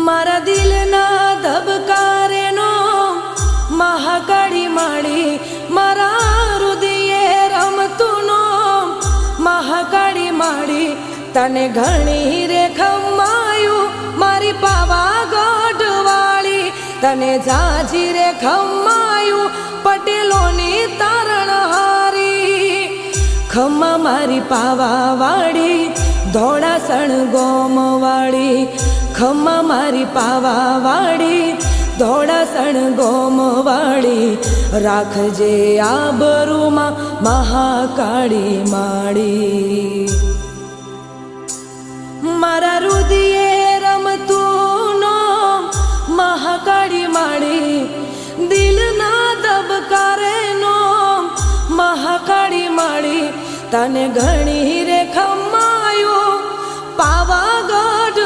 મારા દિલના ધબકારેનો મહાકાળી માળી, મારા હૃદયે રમતુનો મહાકાળી માળી, તને ઘણી રે ખમાયું મારી પાવાગઢ વાળી, તને ઝાઝી રે ખમાયું પટેલોની તારણહારી, ખમ્મા મારી પાવા વાળી ધોળાસણ ગોમ વાળી, ખમ્મા મારી પાવા વાળી ધોળાસણ ગોમ વાળી, રાખજે આબરૂમાં મહાકાળી માળી. મારા હૃદયે રમતુનો મહાકાળી માળી, દિલના ધબકારેનો મહાકાળી માળી, તને ઘણી રે ખમાયું પાવાગઢ